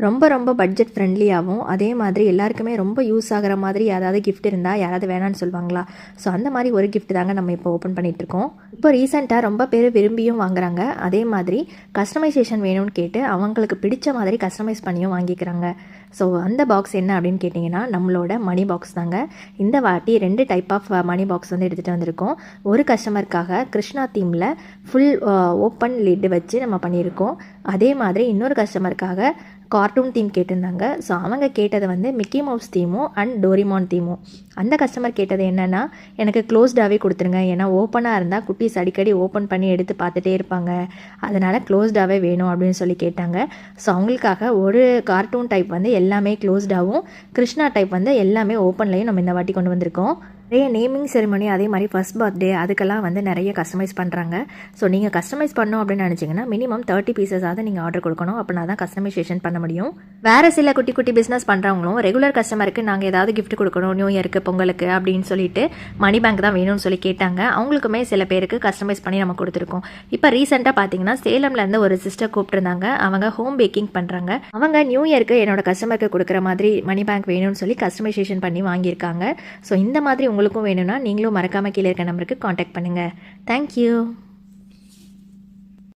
ரொம்ப ரொம்ப பட்ஜெட் ஃப்ரெண்ட்லியாகவும் அதே மாதிரி எல்லாருக்குமே ரொம்ப யூஸ் ஆகிற மாதிரி யாராவது கிஃப்ட் இருந்தால் யாராவது வேணான்னு சொல்லுவாங்களா? ஸோ அந்த மாதிரி ஒரு கிஃப்ட் தாங்க நம்ம இப்போ ஓப்பன் பண்ணிகிட்ருக்கோம். இப்போ ரீசெண்டாக ரொம்ப பேர் விரும்பியும் வாங்குறாங்க. அதே மாதிரி கஸ்டமைசேஷன் வேணும்னு கேட்டு அவங்களுக்கு பிடிச்ச மாதிரி கஸ்டமைஸ் பண்ணியும் வாங்கிக்கிறாங்க. ஸோ அந்த பாக்ஸ் என்ன அப்படின்னு கேட்டிங்கன்னா நம்மளோட மணி பாக்ஸ் தாங்க. இந்த வாட்டி 2 டைப் ஆஃப் மணி பாக்ஸ் வந்து எடுத்துகிட்டு வந்திருக்கோம். ஒரு கஸ்டமருக்காக கிருஷ்ணா தீமில் ஃபுல் ஓப்பன் லிட் வச்சு நம்ம பண்ணியிருக்கோம். அதே மாதிரி இன்னொரு கஸ்டமருக்காக கார்ட்டூன் தீம் கேட்டிருந்தாங்க. ஸோ அவங்க கேட்டது வந்து மிக்கி மவுஸ் தீமும் அண்ட் டோரிமான் தீமும். அந்த கஸ்டமர் கேட்டது என்னென்னா, எனக்கு க்ளோஸ்டாகவே கொடுத்துருங்க, ஏன்னா ஓப்பனாக இருந்தால் குட்டீஸ் அடிக்கடி ஓப்பன் பண்ணி எடுத்து பார்த்துட்டே இருப்பாங்க, அதனால் க்ளோஸ்டாகவே வேணும் அப்படின்னு சொல்லி கேட்டாங்க. ஸோ அவங்களுக்காக ஒரு கார்ட்டூன் டைப் வந்து எல்லாமே க்ளோஸ்டாகவும், கிருஷ்ணா டைப் வந்து எல்லாமே ஓப்பன்லையும் நம்ம இந்த வாட்டி கொண்டு வந்திருக்கோம். நிறைய நேமிங் செரிமனி அதே மாதிரி ஃபர்ஸ்ட் பர்த்டே அதுக்கெல்லாம் வந்து நிறைய கஸ்டமைஸ் பண்ணுறாங்க. ஸோ நீங்கள் கஸ்டமைஸ் பண்ணோம் அப்படின்னு நினச்சிங்கன்னா மினிமம் 30 பீசஸாவது நீங்கள் ஆர்டர் கொடுக்கணும். அப்படின்னா தான் கஸ்டமைசேஷன் பண்ண முடியும். வேறு சில குட்டி குட்டி பிஸ்னஸ் பண்ணுறவங்களும் ரெகுலர் கஸ்டமருக்கு நாங்கள் ஏதாவது கிஃப்ட் கொடுக்கணும், நியூ இயருக்கு, பொங்கலுக்கு அப்படின்னு சொல்லிட்டு மணி பேங்க் தான் வேணும்னு சொல்லி கேட்டாங்க. அவங்களுக்குமே சில பேருக்கு கஸ்டமைஸ் பண்ணி நம்ம கொடுத்துருக்கோம். இப்போ ரீசெண்டாக பார்த்தீங்கன்னா சேலம்லேருந்து ஒரு சிஸ்டர் கூப்பிட்டுருந்தாங்க. அவங்க ஹோம் பேக்கிங் பண்ணுறாங்க. அவங்க நியூ இயருக்கு என்னோட கஸ்டமருக்கு கொடுக்குற மாதிரி மணி பேங்க் வேணும்னு சொல்லி கஸ்டமைசேஷன் பண்ணி வாங்கியிருக்காங்க. ஸோ இந்த மாதிரி உங்களுக்கும் வேணும்னா நீங்களும் மறக்காமல் கீழே இருக்க நம்பருக்கு காண்டாக்ட் பண்ணுங்கள். தேங்க்யூ.